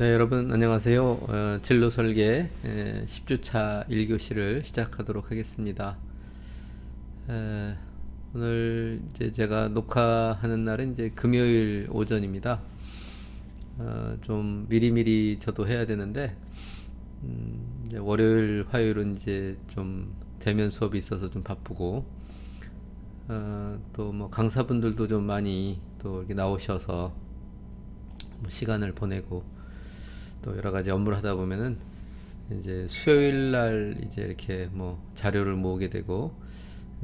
네, 여러분 안녕하세요. 진로 설계 10주차 1교시를 시작하도록 하겠습니다. 에, 오늘 이제 제가 녹화하는 날은 이제 금요일 오전입니다. 좀 미리미리 저도 해야 되는데 이제 월요일, 화요일은 이제 좀 대면 수업이 있어서 좀 바쁘고 또 뭐 강사분들도 좀 많이 또 이렇게 나오셔서 뭐 시간을 보내고 또 여러 가지 업무를 하다 보면은 이제 수요일 날 이제 이렇게 뭐 자료를 모으게 되고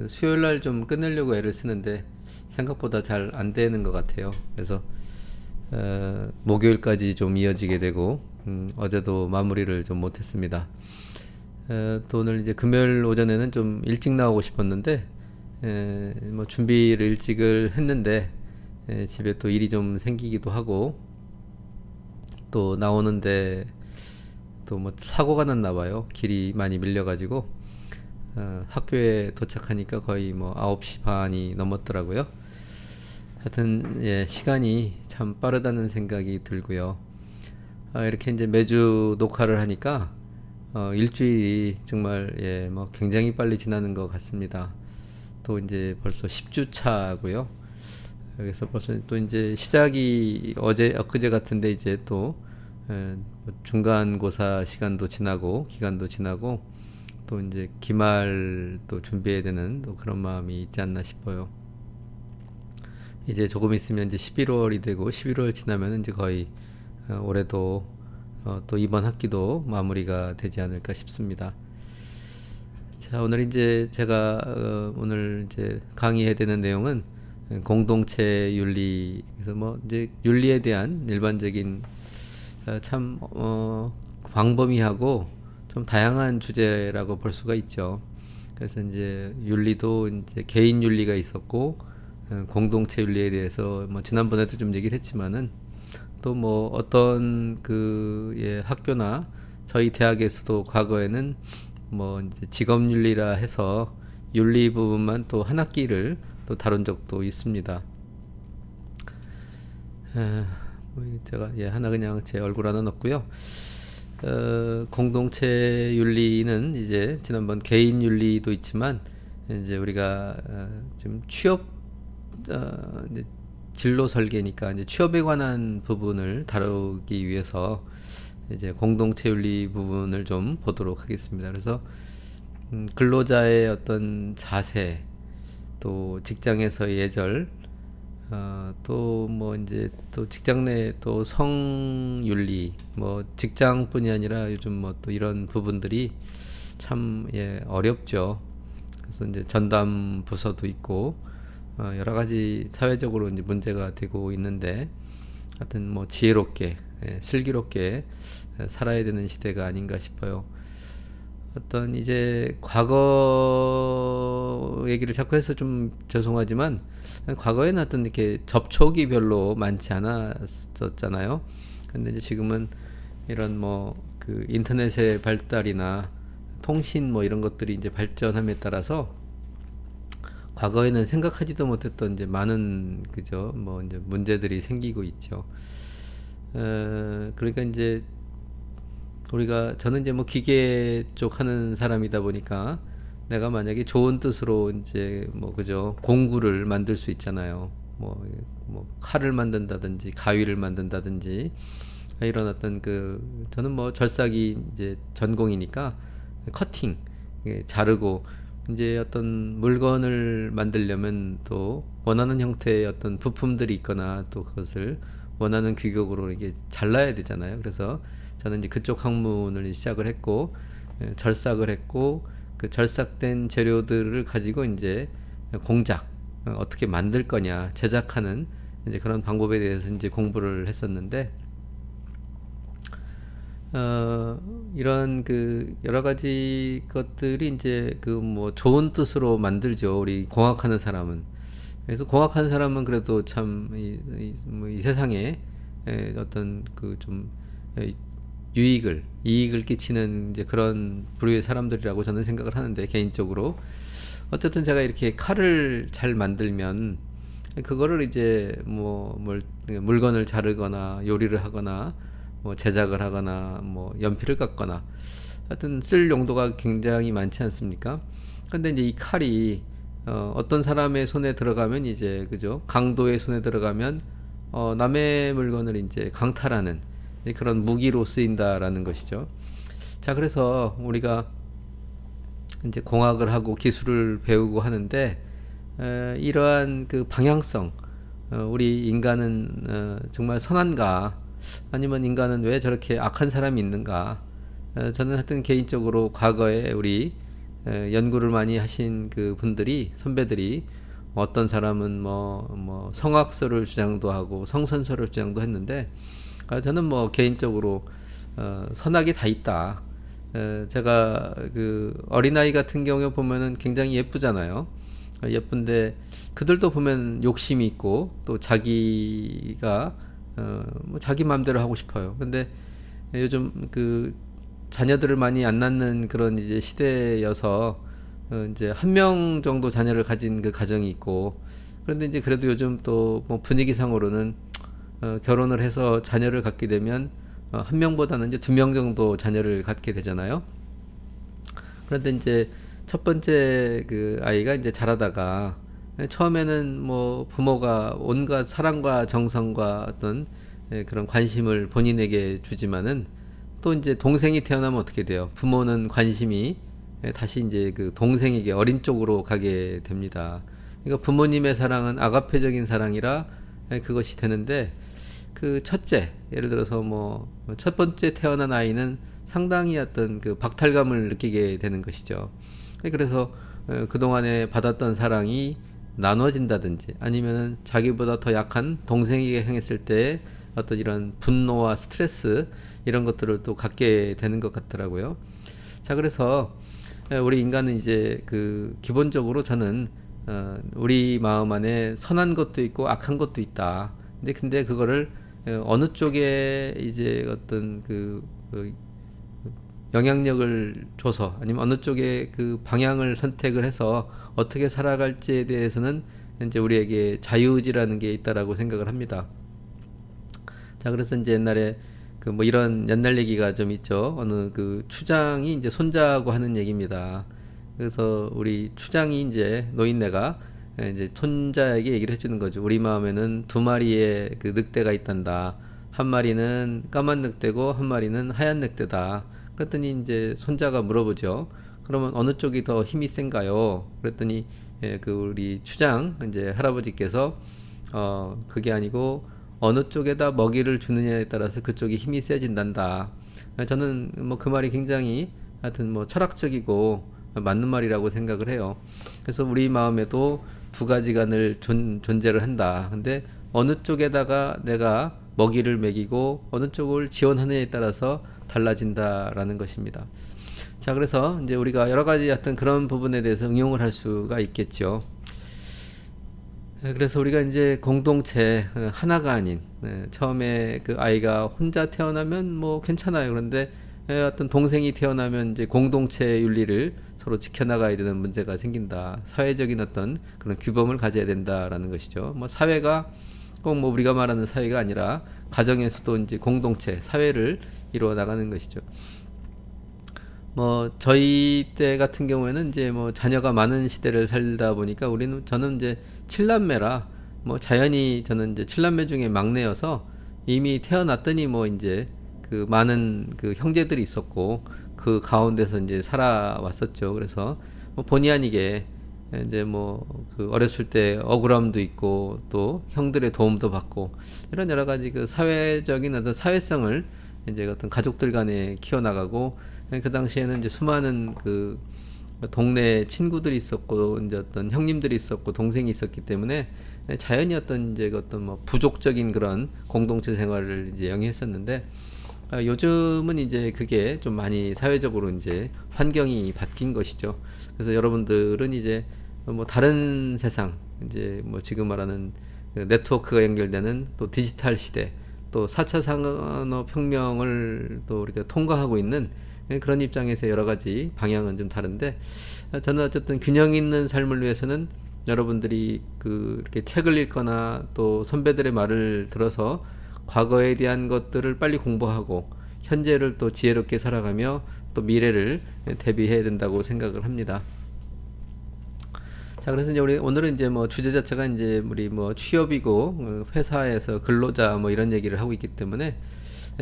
수요일 날 좀 끝내려고 애를 쓰는데 생각보다 잘 안 되는 것 같아요. 그래서 목요일까지 좀 이어지게 되고 어제도 마무리를 좀 못했습니다. 또 오늘 이제 금요일 오전에는 좀 일찍 나오고 싶었는데 뭐 준비를 일찍을 했는데 집에 또 일이 좀 생기기도 하고 또 나오는데 또 뭐 사고가 났나 봐요. 길이 많이 밀려가지고 학교에 도착하니까 거의 뭐 9시 반이 넘었더라고요. 하여튼 예, 시간이 참 빠르다는 생각이 들고요. 이렇게 이제 매주 녹화를 하니까 일주일이 정말 예, 뭐 굉장히 빨리 지나는 것 같습니다. 또 이제 벌써 10주 차고요. 그래서 벌써 또 이제 시작이 어제 엊그제 같은데 이제 또 중간고사 시간도 지나고 기간도 지나고 또 이제 기말 또 준비해야 되는 또 그런 마음이 있지 않나 싶어요. 이제 조금 있으면 이제 11월이 되고 11월 지나면 이제 거의 올해도 또 이번 학기도 마무리가 되지 않을까 싶습니다. 자, 오늘 이제 제가 오늘 이제 강의해야 되는 내용은 공동체 윤리. 그래서 뭐 이제 윤리에 대한 일반적인 참 광범위하고 좀 다양한 주제라고 볼 수가 있죠. 그래서 이제 윤리도 이제 개인 윤리가 있었고 공동체 윤리에 대해서 뭐 지난번에도 좀 얘기를 했지만은 또 뭐 어떤 그 예, 학교나 저희 대학에서도 과거에는 뭐 이제 직업 윤리라 해서 윤리 부분만 또 한 학기를 또 다룬 적도 있습니다. 뭐 제가 예, 하나 그냥 제 얼굴 하나 넣고요. 공동체 윤리는 이제 지난번 개인 윤리도 있지만 이제 우리가 좀 취업 이제 진로 설계니까 이제 취업에 관한 부분을 다루기 위해서 이제 공동체 윤리 부분을 좀 보도록 하겠습니다. 그래서 근로자의 어떤 자세, 또 직장에서의 예절, 또 뭐 이제 또 직장 내 또 성윤리, 뭐 직장뿐이 아니라 요즘 뭐 또 이런 부분들이 참 예, 어렵죠. 그래서 이제 전담 부서도 있고 여러 가지 사회적으로 이제 문제가 되고 있는데 하여튼 뭐 지혜롭게 예, 슬기롭게 살아야 되는 시대가 아닌가 싶어요. 어떤 이제 과거 얘기를 자꾸 해서 좀 죄송하지만 과거에는 어떤 이렇게 접촉이 별로 많지 않았었잖아요. 근데 이제 지금은 이런 뭐 그 인터넷의 발달이나 통신 뭐 이런 것들이 이제 발전함에 따라서 과거에는 생각하지도 못했던 이제 많은 그죠 뭐 이제 문제들이 생기고 있죠. 그러니까 이제 우리가 저는 이제 뭐 기계 쪽 하는 사람이다 보니까 내가 만약에 좋은 뜻으로 이제 뭐 그죠 공구를 만들 수 있잖아요. 뭐 칼을 만든다든지 가위를 만든다든지 이런 어떤 그 저는 뭐 절삭이 이제 전공이니까 커팅 자르고 이제 어떤 물건을 만들려면 또 원하는 형태의 어떤 부품들이 있거나 또 그것을 원하는 규격으로 이게 잘라야 되잖아요. 그래서 저는 이제 그쪽 학문을 시작을 했고 절삭을 했고 그 절삭된 재료들을 가지고 이제 공작 어떻게 만들 거냐 제작하는 이제 그런 방법에 대해서 이제 공부를 했었는데 이런 그 여러 가지 것들이 이제 그 뭐 좋은 뜻으로 만들죠. 우리 공학하는 사람은. 그래서 공학하는 사람은 그래도 참 이 세상에 어떤 그 좀 이익을 끼치는 이제 그런 부류의 사람들이라고 저는 생각을 하는데 개인적으로 어쨌든 제가 이렇게 칼을 잘 만들면 그거를 이제 뭐 물건을 자르거나 요리를 하거나 뭐 제작을 하거나 뭐 연필을 깎거나 하여튼 쓸 용도가 굉장히 많지 않습니까? 근데 이제 이 칼이 어떤 사람의 손에 들어가면 이제 그죠? 강도의 손에 들어가면 남의 물건을 이제 강탈하는 그런 무기로 쓰인다라는 것이죠. 자, 그래서 우리가 이제 공학을 하고 기술을 배우고 하는데 이러한 그 방향성, 우리 인간은 정말 선한가, 아니면 인간은 왜 저렇게 악한 사람이 있는가? 저는 하여튼 개인적으로 과거에 우리 연구를 많이 하신 그 분들이, 선배들이 어떤 사람은 뭐 성악설을 주장도 하고 성선설을 주장도 했는데, 저는 뭐 개인적으로 선악이 다 있다. 제가 그 어린아이 같은 경우에 보면은 굉장히 예쁘잖아요. 예쁜데 그들도 보면 욕심이 있고 또 자기가 뭐 자기 마음대로 하고 싶어요. 근데 요즘 그 자녀들을 많이 안 낳는 그런 이제 시대여서 이제 한 명 정도 자녀를 가진 그 가정이 있고, 그런데 이제 그래도 요즘 또 뭐 분위기상으로는 결혼을 해서 자녀를 갖게 되면 한 명보다는 이제 두 명 정도 자녀를 갖게 되잖아요. 그런데 이제 첫 번째 그 아이가 이제 자라다가 처음에는 뭐 부모가 온갖 사랑과 정성과 어떤 그런 관심을 본인에게 주지만은 또 이제 동생이 태어나면 어떻게 돼요? 부모는 관심이 다시 이제 그 동생에게 어린 쪽으로 가게 됩니다. 그러니까 부모님의 사랑은 아가페적인 사랑이라 그것이 되는데, 그 첫째, 예를 들어서 뭐 첫 번째 태어난 아이는 상당히 어떤 그 박탈감을 느끼게 되는 것이죠. 그래서 그동안에 받았던 사랑이 나눠진다든지 아니면 자기보다 더 약한 동생에게 행했을 때 어떤 이런 분노와 스트레스, 이런 것들을 또 갖게 되는 것 같더라고요. 자, 그래서 우리 인간은 이제 그 기본적으로 저는 우리 마음 안에 선한 것도 있고 악한 것도 있다. 근데 그거를 어느 쪽에 이제 어떤 그 영향력을 줘서 아니면 어느 쪽에 그 방향을 선택을 해서 어떻게 살아갈지에 대해서는 이제 우리에게 자유의지라는 게 있다라고 생각을 합니다. 자, 그래서 이제 옛날에 그 뭐 이런 옛날 얘기가 좀 있죠. 어느 그 추장이 이제 손자하고 하는 얘기입니다. 그래서 우리 추장이 이제 노인네가 이제 손자에게 얘기를 해주는 거죠. 우리 마음에는 두 마리의 그 늑대가 있단다. 한 마리는 까만 늑대고 한 마리는 하얀 늑대다. 그랬더니 이제 손자가 물어보죠. 그러면 어느 쪽이 더 힘이 센가요? 그랬더니 그 우리 추장 이제 할아버지께서 그게 아니고 어느 쪽에다 먹이를 주느냐에 따라서 그쪽이 힘이 세진단다. 저는 뭐 그 말이 굉장히 하여튼 뭐 철학적이고 맞는 말이라고 생각을 해요. 그래서 우리 마음에도 두 가지가 늘 존재를 한다. 근데 어느 쪽에다가 내가 먹이를 먹이고 어느 쪽을 지원하느냐에 따라서 달라진다라는 것입니다. 자, 그래서 이제 우리가 여러 가지 어떤 그런 부분에 대해서 응용을 할 수가 있겠죠. 그래서 우리가 이제 공동체 하나가 아닌, 처음에 그 아이가 혼자 태어나면 뭐 괜찮아요. 그런데 어떤 동생이 태어나면 이제 공동체 윤리를 서로 지켜나가야 되는 문제가 생긴다. 사회적인 어떤 그런 규범을 가져야 된다라는 것이죠. 뭐 사회가 꼭 뭐 우리가 말하는 사회가 아니라 가정에서도 이제 공동체, 사회를 이루어 나가는 것이죠. 뭐 저희 때 같은 경우에는 이제 뭐 자녀가 많은 시대를 살다 보니까 저는 이제 칠남매라 뭐 자연히 저는 이제 칠남매 중에 막내여서 이미 태어났더니 뭐 이제 그 많은 그 형제들이 있었고 그 가운데서 이제 살아왔었죠. 그래서 뭐 본의 아니게 이제 뭐 그 어렸을 때 억울함도 있고 또 형들의 도움도 받고 이런 여러 가지 그 사회적인 어떤 사회성을 이제 어떤 가족들 간에 키워나가고, 그 당시에는 이제 수많은 그 동네 친구들이 있었고 이제 어떤 형님들이 있었고 동생이 있었기 때문에 자연히 어떤 이제 어떤 뭐 부족적인 그런 공동체 생활을 이제 영위했었는데, 요즘은 이제 그게 좀 많이 사회적으로 이제 환경이 바뀐 것이죠. 그래서 여러분들은 이제 뭐 다른 세상, 이제 뭐 지금 말하는 그 네트워크가 연결되는 또 디지털 시대, 또 4차 산업혁명을 또 우리가 통과하고 있는 그런 입장에서 여러 가지 방향은 좀 다른데, 저는 어쨌든 균형 있는 삶을 위해서는 여러분들이 그 이렇게 책을 읽거나 또 선배들의 말을 들어서 과거에 대한 것들을 빨리 공부하고 현재를 또 지혜롭게 살아가며 또 미래를 대비해야 된다고 생각을 합니다. 자, 그래서 이제 우리 오늘은 이제 뭐 주제 자체가 이제 우리 뭐 취업이고 회사에서 근로자 뭐 이런 얘기를 하고 있기 때문에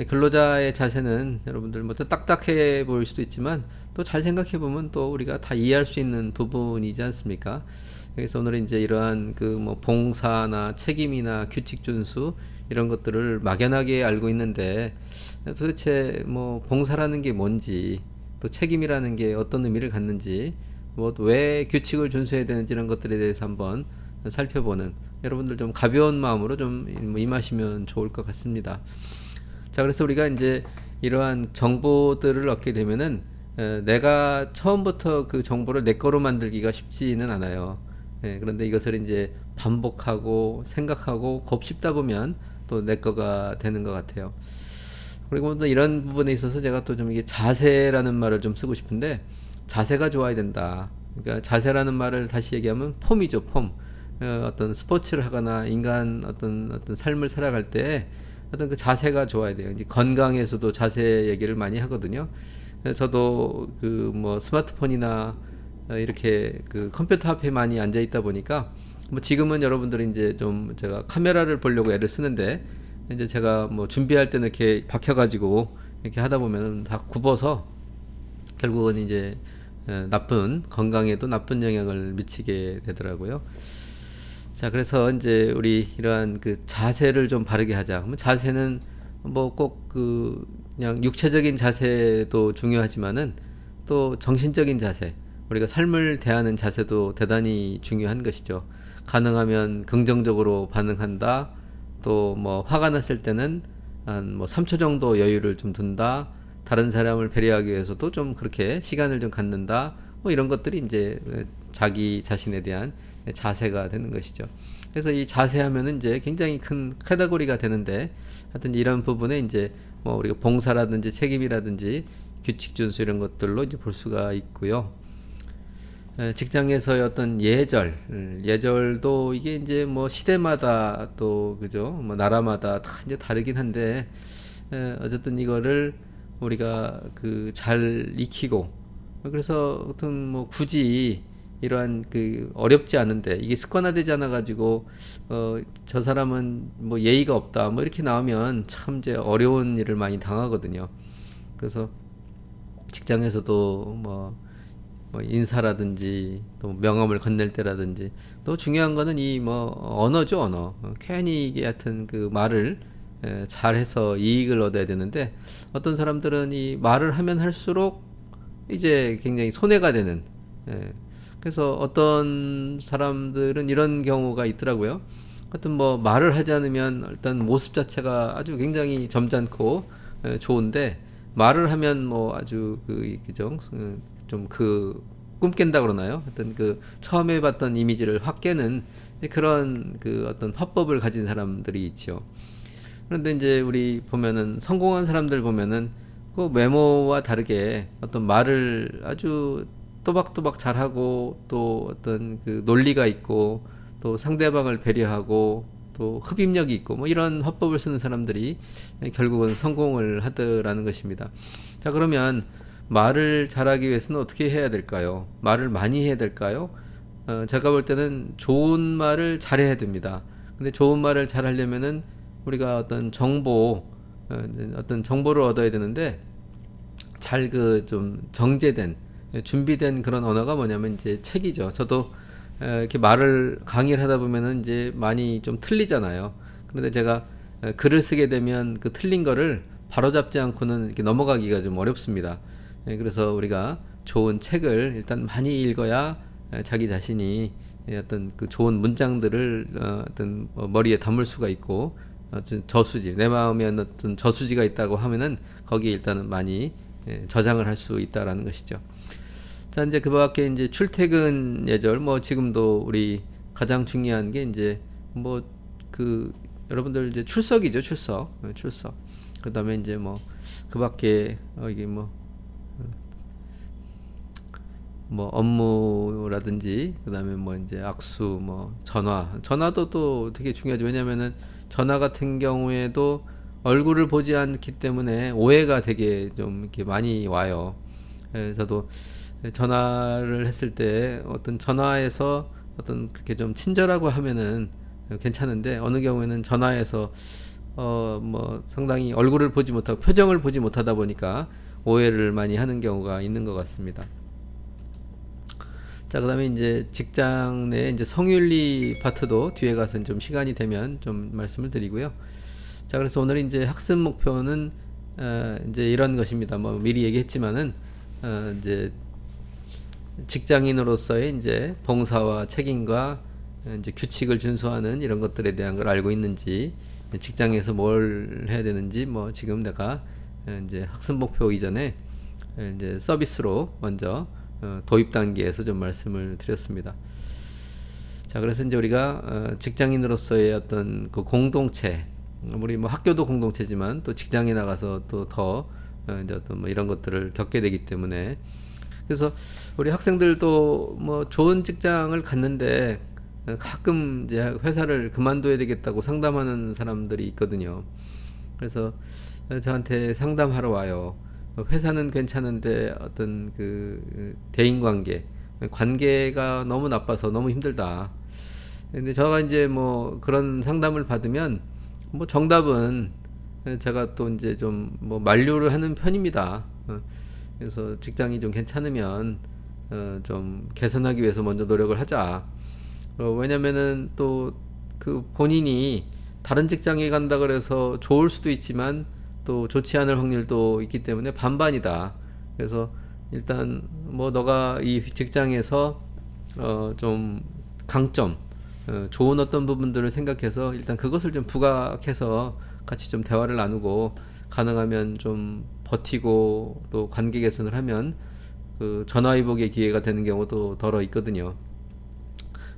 근로자의 자세는 여러분들 뭐 또 딱딱해 보일 수도 있지만 또 잘 생각해 보면 또 우리가 다 이해할 수 있는 부분이지 않습니까? 그래서 오늘은 이제 이러한 그 뭐 봉사나 책임이나 규칙 준수 이런 것들을 막연하게 알고 있는데 도대체 뭐 봉사라는 게 뭔지 또 책임이라는 게 어떤 의미를 갖는지 뭐 왜 규칙을 준수해야 되는지 이런 것들에 대해서 한번 살펴보는 여러분들 좀 가벼운 마음으로 좀 임하시면 좋을 것 같습니다. 자, 그래서 우리가 이제 이러한 정보들을 얻게 되면은 내가 처음부터 그 정보를 내 거로 만들기가 쉽지는 않아요. 그런데 이것을 이제 반복하고 생각하고 곱씹다 보면 또 내 거가 되는 것 같아요. 그리고 또 이런 부분에 있어서 제가 또 좀 이게 자세라는 말을 좀 쓰고 싶은데 자세가 좋아야 된다. 그러니까 자세라는 말을 다시 얘기하면 폼이죠, 폼. 어떤 스포츠를 하거나 인간 어떤 삶을 살아갈 때 어떤 그 자세가 좋아야 돼요. 이제 건강에서도 자세 얘기를 많이 하거든요. 저도 그 뭐 스마트폰이나 이렇게 그 컴퓨터 앞에 많이 앉아 있다 보니까 뭐 지금은 여러분들이 이제 좀 제가 카메라를 보려고 애를 쓰는데 이제 제가 뭐 준비할 때는 이렇게 박혀가지고 이렇게 하다 보면 다 굽어서 결국은 이제 나쁜 건강에도 나쁜 영향을 미치게 되더라고요. 자, 그래서 이제 우리 이러한 그 자세를 좀 바르게 하자. 그러면 자세는 뭐 꼭 그 그냥 육체적인 자세도 중요하지만은 또 정신적인 자세, 우리가 삶을 대하는 자세도 대단히 중요한 것이죠. 가능하면 긍정적으로 반응한다. 또 뭐 화가 났을 때는 한 뭐 3초 정도 여유를 좀 둔다. 다른 사람을 배려하기 위해서도 좀 그렇게 시간을 좀 갖는다. 뭐 이런 것들이 이제 자기 자신에 대한 자세가 되는 것이죠. 그래서 이 자세하면은 이제 굉장히 큰 카테고리가 되는데 하여튼 이런 부분에 이제 뭐 우리가 봉사라든지 책임이라든지 규칙 준수 이런 것들로 이제 볼 수가 있고요. 직장에서의 어떤 예절도 이게 이제 뭐 시대마다 또 그죠, 뭐 나라마다 다 이제 다르긴 한데 어쨌든 이거를 우리가 그 잘 익히고 그래서 어떤 뭐 굳이 이러한 그 어렵지 않은데 이게 습관화되지 않아 가지고 저 사람은 뭐 예의가 없다 뭐 이렇게 나오면 참 이제 어려운 일을 많이 당하거든요. 그래서 직장에서도 뭐 인사라든지 또 명함을 건넬 때라든지 또 중요한 거는 이 뭐 언어죠, 언어. 괜히 이게 하여튼 그 말을 잘해서 이익을 얻어야 되는데 어떤 사람들은 이 말을 하면 할수록 이제 굉장히 손해가 되는 그래서 어떤 사람들은 이런 경우가 있더라고요. 하여튼 뭐 말을 하지 않으면 일단 모습 자체가 아주 굉장히 점잖고 좋은데 말을 하면 뭐 아주 그 그죠 좀 그 꿈깬다 그러나요? 어떤 그 처음에 봤던 이미지를 확 깨는 그런 그 어떤 화법을 가진 사람들이 있죠. 그런데 이제 우리 보면은 성공한 사람들 보면은 그 외모와 다르게 어떤 말을 아주 또박또박 잘하고 또 어떤 그 논리가 있고 또 상대방을 배려하고 또 흡입력이 있고 뭐 이런 화법을 쓰는 사람들이 결국은 성공을 하더라는 것입니다. 자, 그러면 말을 잘하기 위해서는 어떻게 해야 될까요? 말을 많이 해야 될까요? 제가 볼 때는 좋은 말을 잘해야 됩니다. 근데 좋은 말을 잘하려면은 우리가 어떤 정보를 얻어야 되는데 잘 그 좀 정제된 준비된 그런 언어가 뭐냐면 이제 책이죠. 저도 이렇게 말을 강의를 하다 보면은 이제 많이 좀 틀리잖아요. 그런데 제가 글을 쓰게 되면 그 틀린 거를 바로잡지 않고는 이렇게 넘어가기가 좀 어렵습니다. 그래서 우리가 좋은 책을 일단 많이 읽어야 자기 자신이 어떤 그 좋은 문장들을 어떤 머리에 담을 수가 있고 저수지 내 마음에 어떤 저수지가 있다고 하면은 거기에 일단은 많이 저장을 할 수 있다라는 것이죠. 자, 이제 그 밖에 이제 출퇴근 예절 뭐 지금도 우리 가장 중요한 게 이제 뭐 그 여러분들 이제 출석이죠, 출석. 그다음에 이제 뭐 그 밖에 이게 뭐 업무라든지 그다음에 뭐 이제 악수 뭐 전화도 또 되게 중요하죠. 왜냐면은 전화 같은 경우에도 얼굴을 보지 않기 때문에 오해가 되게 좀 이렇게 많이 와요. 저도 전화를 했을 때 어떤 전화에서 어떤 그렇게 좀 친절하고 하면은 괜찮은데, 어느 경우에는 전화에서 뭐 상당히 얼굴을 보지 못하고 표정을 보지 못하다 보니까 오해를 많이 하는 경우가 있는 것 같습니다. 자, 그다음에 이제 직장 내 이제 성윤리 파트도 뒤에 가서 좀 시간이 되면 좀 말씀을 드리고요. 자, 그래서 오늘 이제 학습 목표는 이제 이런 것입니다. 뭐 미리 얘기했지만은 이제 직장인으로서의 이제 봉사와 책임과 이제 규칙을 준수하는 이런 것들에 대한 걸 알고 있는지, 직장에서 뭘 해야 되는지, 뭐 지금 내가 이제 학습 목표 이전에 이제 서비스로 먼저 도입 단계에서 좀 말씀을 드렸습니다. 자, 그래서 이제 우리가 직장인으로서의 어떤 그 공동체, 우리 뭐 학교도 공동체지만 또 직장에 나가서 또 더 이제 어떤 뭐 이런 것들을 겪게 되기 때문에, 그래서 우리 학생들도 뭐 좋은 직장을 갔는데 가끔 이제 회사를 그만둬야 되겠다고 상담하는 사람들이 있거든요. 그래서 저한테 상담하러 와요. 회사는 괜찮은데 어떤 그 대인 관계가 너무 나빠서 너무 힘들다. 근데 제가 이제 뭐 그런 상담을 받으면 뭐 정답은 제가 또 이제 좀 뭐 만류를 하는 편입니다. 그래서 직장이 좀 괜찮으면 좀 개선하기 위해서 먼저 노력을 하자. 왜냐면은 또 그 본인이 다른 직장에 간다 그래서 좋을 수도 있지만 또 좋지 않을 확률도 있기 때문에 반반이다. 그래서 일단 뭐 너가 이 직장에서 좀 강점, 좋은 어떤 부분들을 생각해서 일단 그것을 좀 부각해서 같이 좀 대화를 나누고, 가능하면 좀 버티고 또 관계 개선을 하면 그 전화위복의 기회가 되는 경우도 덜어 있거든요.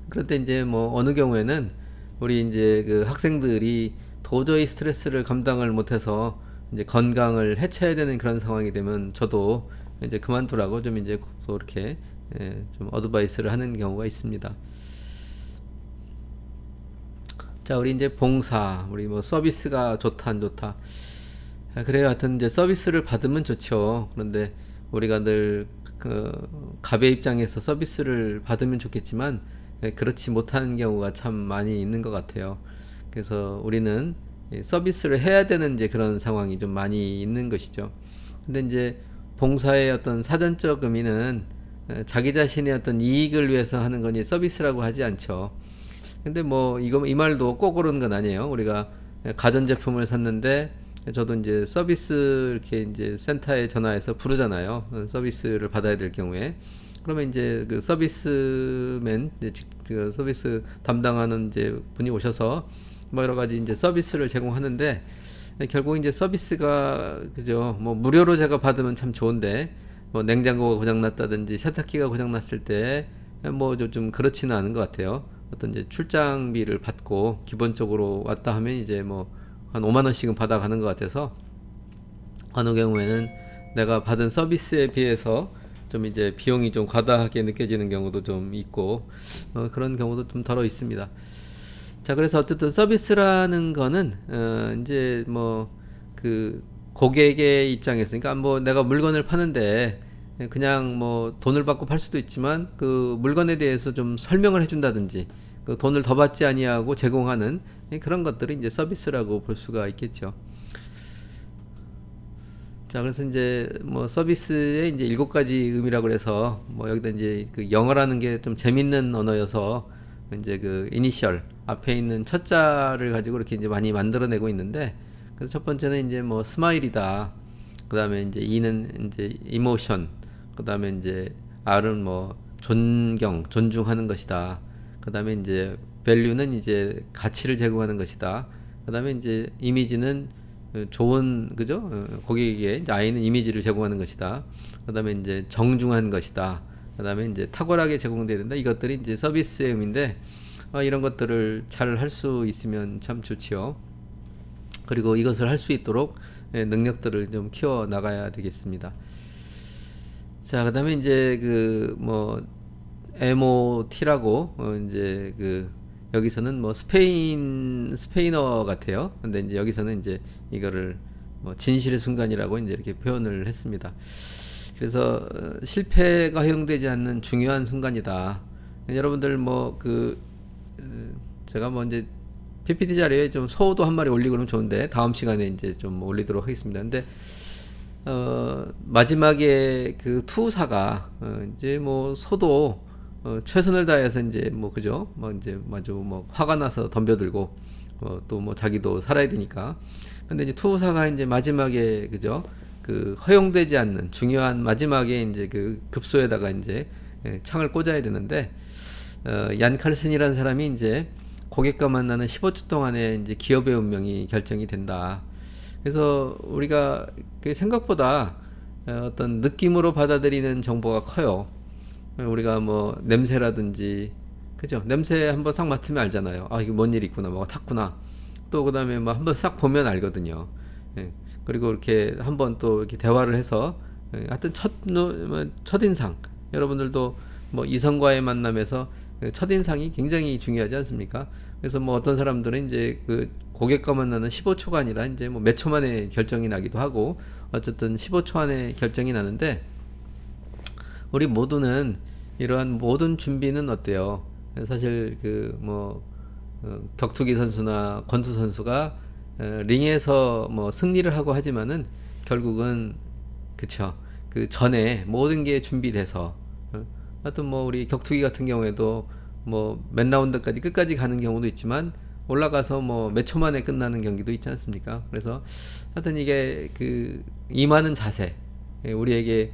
그런데 이제 뭐 어느 경우에는 우리 이제 그 학생들이 도저히 스트레스를 감당을 못해서 이제 건강을 해쳐야 되는 그런 상황이 되면 저도 이제 그만두라고 좀 이제 또 이렇게 좀 어드바이스를 하는 경우가 있습니다. 자, 우리 이제 봉사, 우리 뭐 서비스가 좋다 안 좋다. 그래요. 하여튼 이제 서비스를 받으면 좋죠. 그런데 우리가 늘 그 갑의 입장에서 서비스를 받으면 좋겠지만 그렇지 못하는 경우가 참 많이 있는 것 같아요. 그래서 우리는 서비스를 해야 되는 이제 그런 상황이 좀 많이 있는 것이죠. 근데 이제 봉사의 어떤 사전적 의미는 자기 자신의 어떤 이익을 위해서 하는 거니 서비스라고 하지 않죠. 근데 뭐 이 말도 꼭 옳은 건 아니에요. 우리가 가전제품을 샀는데 저도 이제 서비스 이렇게 이제 센터에 전화해서 부르잖아요. 서비스를 받아야 될 경우에. 그러면 이제 그 서비스맨, 그 서비스 담당하는 이제 분이 오셔서 뭐 여러 가지 이제 서비스를 제공하는데, 결국 이제 서비스가 그죠. 뭐 무료로 제가 받으면 참 좋은데, 뭐 냉장고가 고장 났다든지 세탁기가 고장 났을 때 뭐 좀 그렇지는 않은 것 같아요. 어떤 이제 출장비를 받고 기본적으로 왔다 하면 이제 뭐 한 5만 원씩은 받아가는 것 같아서, 어느 경우에는 내가 받은 서비스에 비해서 좀 이제 비용이 좀 과다하게 느껴지는 경우도 좀 있고, 그런 경우도 좀 덜어 있습니다. 자, 그래서 어쨌든 서비스라는 거는 이제 뭐 그 고객의 입장에서, 그러니까 뭐 내가 물건을 파는데 그냥 뭐 돈을 받고 팔 수도 있지만 그 물건에 대해서 좀 설명을 해준다든지, 그 돈을 더 받지 아니하고 제공하는 그런 것들이 이제 서비스라고 볼 수가 있겠죠. 자, 그래서 이제 뭐 서비스의 이제 7가지 의미라고 그래서 뭐 여기다 이제 그 영어라는 게 좀 재밌는 언어여서 이제 그 이니셜 앞에 있는 첫 자를 가지고 이렇게 이제 많이 만들어내고 있는데, 그래서 첫 번째는 이제 뭐 스마일이다. 그다음에 이제 E는 이제 이모션. 그다음에 이제 R은 뭐 존중하는 것이다. 그다음에 이제 밸류는 이제 가치를 제공하는 것이다. 그다음에 이제 이미지는 좋은 그죠? 고객에게 이제 I는 이미지를 제공하는 것이다. 그다음에 이제 정중한 것이다. 그다음에 이제 탁월하게 제공돼야 된다. 이것들이 이제 서비스의 의미인데, 이런 것들을 잘 할 수 있으면 참 좋지요. 그리고 이것을 할 수 있도록 능력들을 좀 키워 나가야 되겠습니다. 자, 그다음에 이제 그 뭐 MOT라고 이제 그 여기서는 뭐 스페인어 같아요. 근데 이제 여기서는 이제 이거를 뭐 진실의 순간이라고 이제 이렇게 표현을 했습니다. 그래서 실패가 허용되지 않는 중요한 순간이다. 여러분들 제가 뭐 이제 PPT 자료에 좀 소도 한 마리 올리고 그러면 좋은데 다음 시간에 이제 좀 올리도록 하겠습니다. 근데 마지막에 그 투사가 이제 뭐 소도 최선을 다해서 이제 뭐 그죠? 뭐 이제 아주 뭐 화가 나서 덤벼들고 또 뭐 자기도 살아야 되니까. 근데 이제 투사가 이제 마지막에 그죠? 그 허용되지 않는 중요한 마지막에 이제 그 급소에다가 이제 창을 꽂아야 되는데 얀 칼슨이라는 사람이 이제 고객과 만나는 15초 동안에 이제 기업의 운명이 결정이 된다. 그래서 우리가 생각보다 어떤 느낌으로 받아들이는 정보가 커요. 우리가 뭐 냄새라든지 그죠? 냄새 한번 싹 맡으면 알잖아요. 아 이거 뭔 일이 있구나, 뭐가 탔구나. 또 그다음에 뭐 한번 싹 보면 알거든요. 예. 그리고 이렇게 한번 또 이렇게 대화를 해서 하여튼 첫인상 여러분들도 뭐 이성과의 만남에서 첫인상이 굉장히 중요하지 않습니까? 그래서 뭐 어떤 사람들은 이제 그 고객과 만나는 15초가 아니라 이제 뭐 몇 초 만에 결정이 나기도 하고 어쨌든 15초 안에 결정이 나는데 우리 모두는 이러한 모든 준비는 어때요? 사실 격투기 선수나 권투 선수가 링에서 뭐 승리를 하고 하지만은 결국은 그쵸 그 전에 모든 게 준비돼서 하여튼 뭐 우리 격투기 같은 경우에도 뭐 몇 라운드까지 끝까지 가는 경우도 있지만 올라가서 뭐 몇 초 만에 끝나는 경기도 있지 않습니까? 그래서 하여튼 이게 그 임하는 자세 우리에게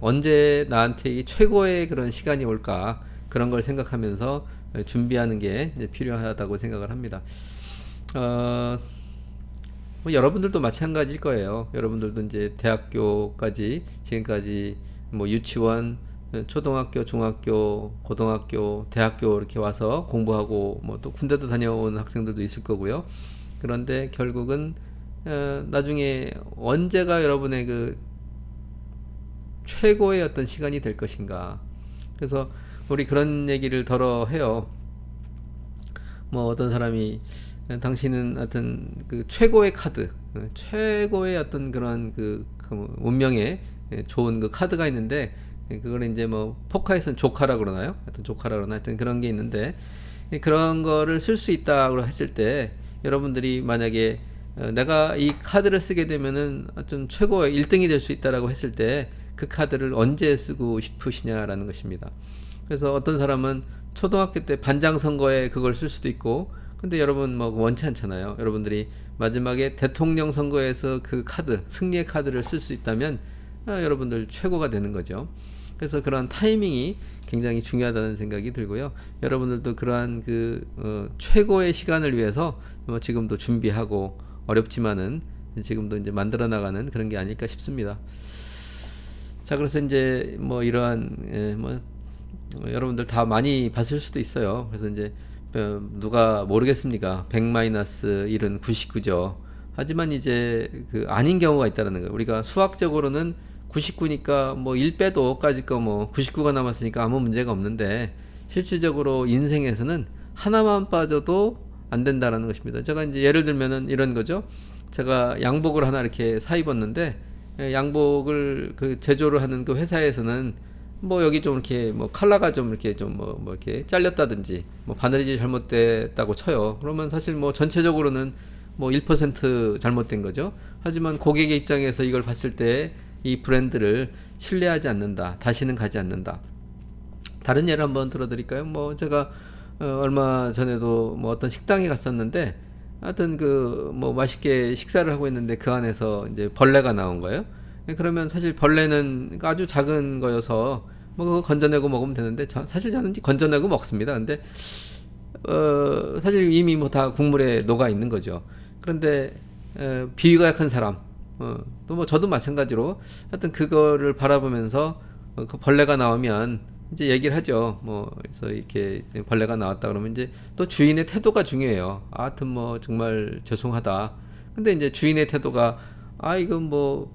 언제 나한테 이 최고의 그런 시간이 올까 그런 걸 생각하면서 준비하는 게 이제 필요하다고 생각을 합니다. 뭐 여러분들도 마찬가지일 거예요. 여러분들도 이제 대학교까지 지금까지 뭐 유치원, 초등학교, 중학교, 고등학교, 대학교 이렇게 와서 공부하고 뭐 또 군대도 다녀온 학생들도 있을 거고요. 그런데 결국은 나중에 언제가 여러분의 그 최고의 어떤 시간이 될 것인가. 그래서 우리 그런 얘기를 더러 해요. 뭐 어떤 사람이 당신은 하여튼 그 최고의 카드, 최고의 어떤 그런 그 운명에 좋은 그 카드가 있는데 그걸 이제 뭐 포카에서는 조카라 그러나요? 하여튼 조카라 그러나 하여튼 그런 게 있는데 그런 거를 쓸 수 있다고 했을 때 여러분들이 만약에 내가 이 카드를 쓰게 되면은 하여튼 최고의 1등이 될 수 있다라고 했을 때 그 카드를 언제 쓰고 싶으시냐라는 것입니다. 그래서 어떤 사람은 초등학교 때 반장 선거에 그걸 쓸 수도 있고 근데 여러분 뭐 원치 않잖아요. 여러분들이 마지막에 대통령 선거에서 그 카드 승리의 카드를 쓸 수 있다면 여러분들 최고가 되는 거죠. 그래서 그런 타이밍이 굉장히 중요하다는 생각이 들고요. 여러분들도 그러한 최고의 시간을 위해서 지금도 준비하고 어렵지만은 지금도 이제 만들어 나가는 그런 게 아닐까 싶습니다. 자, 그래서 이제 뭐 이러한 여러분들 다 많이 봤을 수도 있어요. 그래서 이제 누가 모르겠습니까? 100-1은 99죠. 하지만 이제 아닌 경우가 있다는 거예요. 우리가 수학적으로는 99니까 뭐 1 빼도 까짓 거 뭐 99가 남았으니까 아무 문제가 없는데 실질적으로 인생에서는 하나만 빠져도 안 된다라는 것입니다. 제가 이제 예를 들면은 이런 거죠. 제가 양복을 하나 이렇게 사 입었는데 양복을 제조를 하는 그 회사에서는 뭐 여기 좀 이렇게 뭐 컬러가 좀 이렇게 좀 뭐 이렇게 잘렸다든지 뭐 바느질이 잘못됐다고 쳐요. 그러면 사실 뭐 전체적으로는 뭐 1% 잘못된 거죠. 하지만 고객의 입장에서 이걸 봤을 때 이 브랜드를 신뢰하지 않는다. 다시는 가지 않는다. 다른 예를 한번 들어드릴까요? 뭐 제가 얼마 전에도 뭐 어떤 식당에 갔었는데 하여튼 뭐 맛있게 식사를 하고 있는데 그 안에서 이제 벌레가 나온 거예요. 그러면 사실 벌레는 아주 작은 거여서 뭐 그거 건져내고 먹으면 되는데 사실 저는 건져내고 먹습니다. 근데 사실 이미 뭐 다 국물에 녹아 있는 거죠. 그런데 비위가 약한 사람 또 뭐 저도 마찬가지로 하여튼 그거를 바라보면서 그 벌레가 나오면 이제 얘기를 하죠. 뭐 그래서 이렇게 벌레가 나왔다 그러면 이제 또 주인의 태도가 중요해요. 하여튼 뭐 정말 죄송하다. 근데 이제 주인의 태도가 이거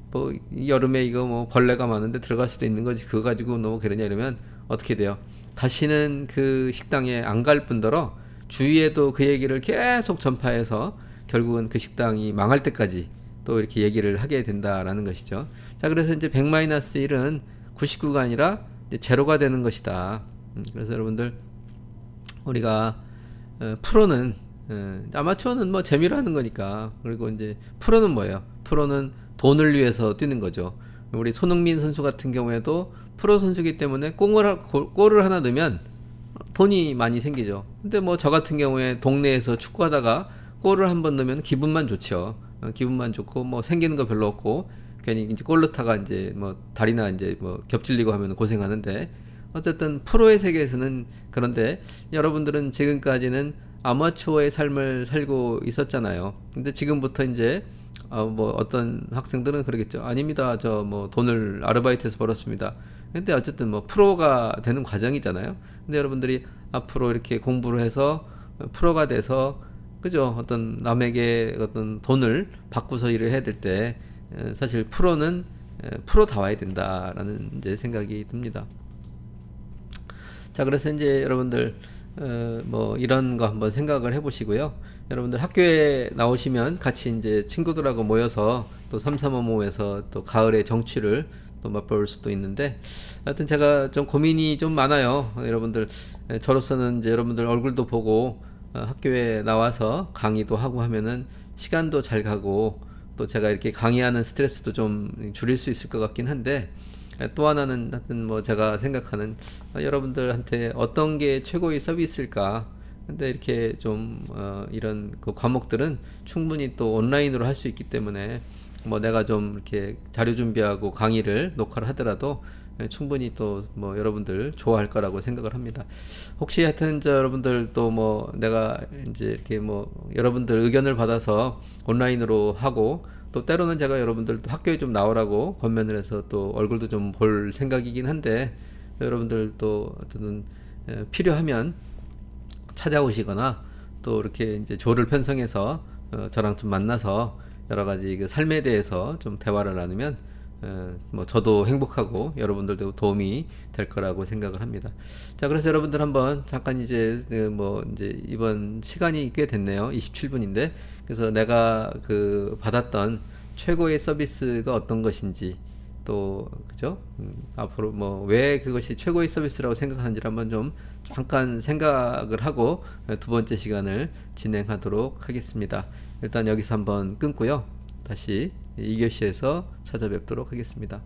여름에 이거 뭐 벌레가 많은데 들어갈 수도 있는 거지. 그거 가지고 너무 그러냐 이러면 어떻게 돼요? 다시는 그 식당에 안 갈 뿐더러 주위에도 그 얘기를 계속 전파해서 결국은 그 식당이 망할 때까지 또 이렇게 얘기를 하게 된다라는 것이죠. 자, 그래서 이제 100-1은 99가 아니라 이제 제로가 되는 것이다. 그래서 여러분들 우리가 프로는 아마추어는 뭐 재미로 하는 거니까. 그리고 이제 프로는 뭐예요? 프로는 돈을 위해서 뛰는 거죠. 우리 손흥민 선수 같은 경우에도 프로 선수기 때문에 골을 하나 넣으면 돈이 많이 생기죠. 근데 뭐 저 같은 경우에 동네에서 축구하다가 골을 한번 넣으면 기분만 좋죠. 기분만 좋고 뭐 생기는 거 별로 없고 괜히 이제 골르타가 이제 뭐 다리나 이제 뭐 겹질리고 하면 고생하는데, 어쨌든 프로의 세계에서는. 그런데 여러분들은 지금까지는 아마추어의 삶을 살고 있었잖아요. 근데 지금부터 이제 뭐 어떤 학생들은 그러겠죠. 아닙니다. 저 뭐 돈을 아르바이트해서 벌었습니다. 근데 어쨌든 뭐 프로가 되는 과정이잖아요. 근데 여러분들이 앞으로 이렇게 공부를 해서 프로가 돼서, 그죠? 어떤 남에게 어떤 돈을 받고서 일을 해야 될 때 사실 프로는 프로다워야 된다라는 이제 생각이 듭니다. 자, 그래서 이제 여러분들 뭐 이런 거 한번 생각을 해보시고요. 여러분들 학교에 나오시면 같이 이제 친구들하고 모여서 또 삼삼오오에서 또 가을의 정취를 또 맛볼 수도 있는데, 하여튼 제가 좀 고민이 좀 많아요. 여러분들 저로서는 이제 여러분들 얼굴도 보고 학교에 나와서 강의도 하고 하면은 시간도 잘 가고, 또 제가 이렇게 강의하는 스트레스도 좀 줄일 수 있을 것 같긴 한데, 또 하나는 하여튼 뭐 제가 생각하는 여러분들한테 어떤 게 최고의 서비스일까. 근데 이렇게 좀 이런 그 과목들은 충분히 또 온라인으로 할 수 있기 때문에 뭐 내가 좀 이렇게 자료 준비하고 강의를 녹화를 하더라도 충분히 또 뭐 여러분들 좋아할 거라고 생각을 합니다. 혹시 하여튼 저 여러분들 또 뭐 내가 이제 이렇게 뭐 여러분들 의견을 받아서 온라인으로 하고, 또 때로는 제가 여러분들 또 학교에 좀 나오라고 권면을 해서 또 얼굴도 좀 볼 생각이긴 한데, 여러분들 또 어떤 필요하면 찾아오시거나 또 이렇게 이제 조를 편성해서 저랑 좀 만나서 여러 가지 그 삶에 대해서 좀 대화를 나누면 뭐 저도 행복하고 여러분들도 도움이 될 거라고 생각을 합니다. 자, 그래서 여러분들 한번 잠깐 이제 뭐 이제 이번 시간이 꽤 됐네요. 27분인데. 그래서 내가 그 받았던 최고의 서비스가 어떤 것인지, 또 그죠? 앞으로 뭐 왜 그것이 최고의 서비스라고 생각하는지를 한번 좀 잠깐 생각을 하고 두 번째 시간을 진행하도록 하겠습니다. 일단 여기서 한번 끊고요. 다시 2교시에서 찾아뵙도록 하겠습니다.